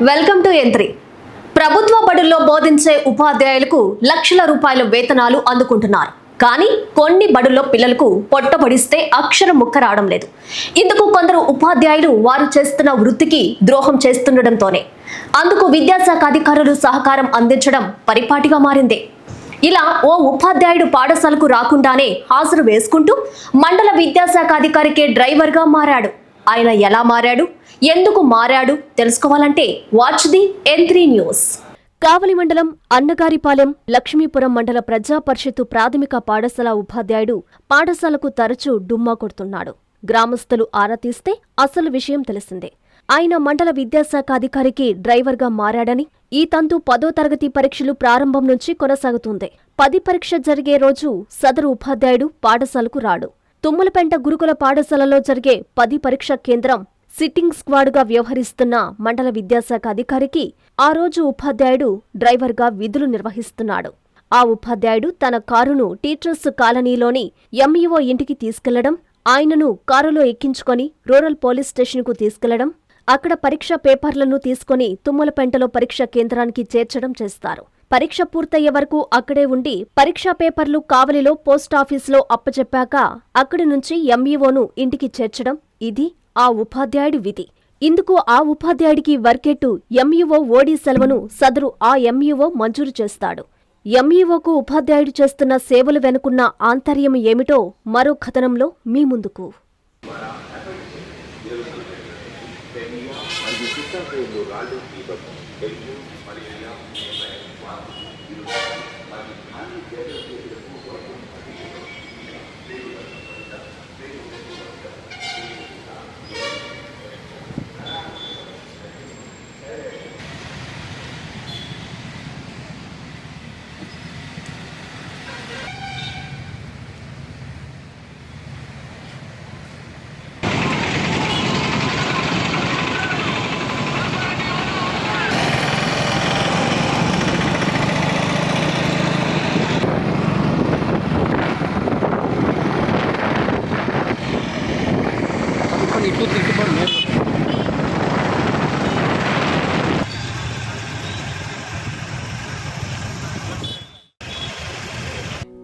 Welcome to యంత్రి. ప్రభుత్వ బడుల్లో బోధించే ఉపాధ్యాయులకు లక్షల రూపాయల వేతనాలు అందుకుంటున్నారు. కానీ కొన్ని బడుల్లో పిల్లలకు పొట్టబడిస్తే అక్షరం ముక్క రావడం లేదు. ఇందుకు కొందరు ఉపాధ్యాయులు వారు చేస్తున్న వృత్తికి ద్రోహం చేస్తుండటంతోనే అందుకు విద్యాశాఖ అధికారులు సహకారం అందించడం పరిపాటిగా మారింది. ఇలా ఓ ఉపాధ్యాయుడు పాఠశాలకు రాకుండానే హాజరు వేసుకుంటూ మండల విద్యాశాఖ అధికారికే డ్రైవర్గా మారాడు. ఆయన ఎలా మారాడు, ఎందుకు మారాడు తెలుసుకోవాలంటే వాచ్ ది N3 న్యూస్. కావలి మండలం అన్నగారిపాలెం లక్ష్మీపురం మండల ప్రజా పరిషత్తు ప్రాథమిక పాఠశాల ఉపాధ్యాయుడు పాఠశాలకు తరచూ డుమ్మా కొడుతున్నాడు. గ్రామస్తులు ఆరా తీస్తే అసలు విషయం తెలిసిందే. ఆయన మండల విద్యాశాఖ అధికారికి డ్రైవర్గా మారాడని, ఈ తంతు 10వ తరగతి పరీక్షలు ప్రారంభం నుంచి కొనసాగుతుంది. 10 పరీక్ష జరిగే రోజు సదరు ఉపాధ్యాయుడు పాఠశాలకు రాడు. తుమ్మలపెంట గురుకుల పాఠశాలలో జరిగే 10 పరీక్ష కేంద్రం సిట్టింగ్ స్క్వాడ్గా వ్యవహరిస్తున్న మండల విద్యాశాఖ అధికారికి ఆ రోజు ఉపాధ్యాయుడు డ్రైవర్గా విధులు నిర్వహిస్తున్నాడు. ఆ ఉపాధ్యాయుడు తన కారును టీచర్స్ కాలనీలోని ఎంఈఓ ఇంటికి తీసుకెళ్లడం, ఆయనను కారులో ఎక్కించుకొని రూరల్ పోలీస్ స్టేషన్కు తీసుకెళ్లడం, అక్కడ పరీక్ష పేపర్లను తీసుకుని తుమ్మలపెంటలో పరీక్ష కేంద్రానికి చేర్చడం చేస్తారు. పరీక్ష పూర్తయ్యే వరకు అక్కడే ఉండి పరీక్షా పేపర్లు కావలిలో పోస్టాఫీసులో అప్పచెప్పాక అక్కడి నుంచి ఎంఈఓను ఇంటికి చేర్చడం, ఇది ఆ ఉపాధ్యాయుడి విధి. ఇందుకు ఆ ఉపాధ్యాయుడికి వర్కెట్టు ఎంఈఓ ఓడీ సెలవును సదరు ఆ ఎంఈఓ మంజూరు చేస్తాడు. ఎంఈఓకు ఉపాధ్యాయుడు చేస్తున్న సేవలు వెనుకున్న ఆంతర్యం ఏమిటో మరో కథనంలో మీ ముందుకు.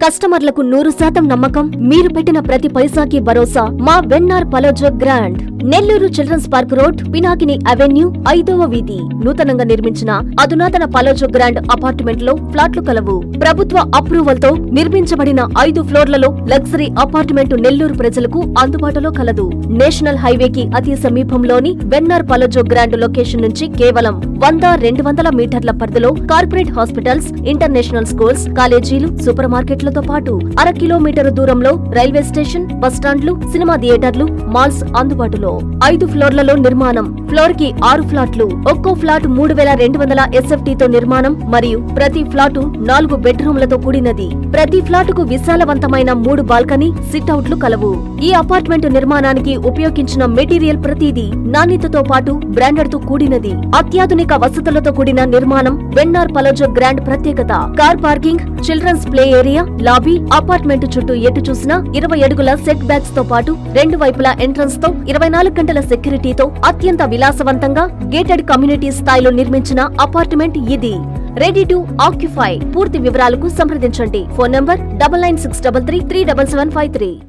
కస్టమర్లకు 100% నమ్మకం, మీరు పెట్టిన ప్రతి పైసాకి భరోసా మా వెన్నార్ పలోజో grand. Nellore children's park road, Pinakini avenue, 5వ వీధి. నూతనంగా నిర్మించిన అధునాతన పలోజో గ్రాండ్ అపార్ట్మెంట్ లో ఫ్లాట్లు కలవు. ప్రభుత్వ అప్రూవల్ తో నిర్మించబడిన 5 ఫ్లోర్లలో లగ్జరీ అపార్ట్మెంట్ నెల్లూరు ప్రజలకు అందుబాటులో కలదు. నేషనల్ హైవేకి అతి సమీపంలోని వెన్నార్ పలోజో గ్రాండ్ లొకేషన్ నుంచి కేవలం 100-200 మీటర్ల పరిధిలో కార్పొరేట్ హాస్పిటల్స్, ఇంటర్నేషనల్ స్కూల్స్, కాలేజీలు, సూపర్ మార్కెట్లతో పాటు 1/2 కిలోమీటరు దూరంలో రైల్వే స్టేషన్, బస్టాండ్లు, సినిమా థియేటర్లు, మాల్స్ అందుబాటులో. 5 ఫ్లోర్లలో నిర్మాణం. ఫ్లోర్ కి 6 ఫ్లాట్లు. ఒక్కో ఫ్లాట్ 3200 SFT తో నిర్మాణం మరియు ప్రతి ఫ్లాటు 4 బెడ్రూమ్లతో కూడినది. ప్రతి ఫ్లాటుకు విశాలవంతమైన 3 బాల్కనీ, సిట్అవుట్లు కలవు. ఈ అపార్ట్మెంట్ నిర్మాణానికి ఉపయోగించిన మెటీరియల్ ప్రతిదీ నాణ్యతతో పాటు బ్రాండెడ్ తో కూడినది. అత్యాధునిక వసతులతో కూడిన నిర్మాణం వెన్నార్ పలోజో గ్రాండ్ ప్రత్యేకత. Car parking, children's play area, lobby, apartment చుట్టూ ఎటు చూసినా 20 అడుగుల సెట్ బ్యాక్స్ తో పాటు 2 వైపులా ఎంట్రన్స్ తో 24 గంటల సెక్యూరిటీతో అత్యంత విలాసవంతంగా గేటెడ్ కమ్యూనిటీ స్థాయిలో నిర్మించిన అపార్ట్మెంట్ ఇది. Ready to occupy. పూర్తి వివరాలకు సంప్రదించండి. Phone number 9963337753.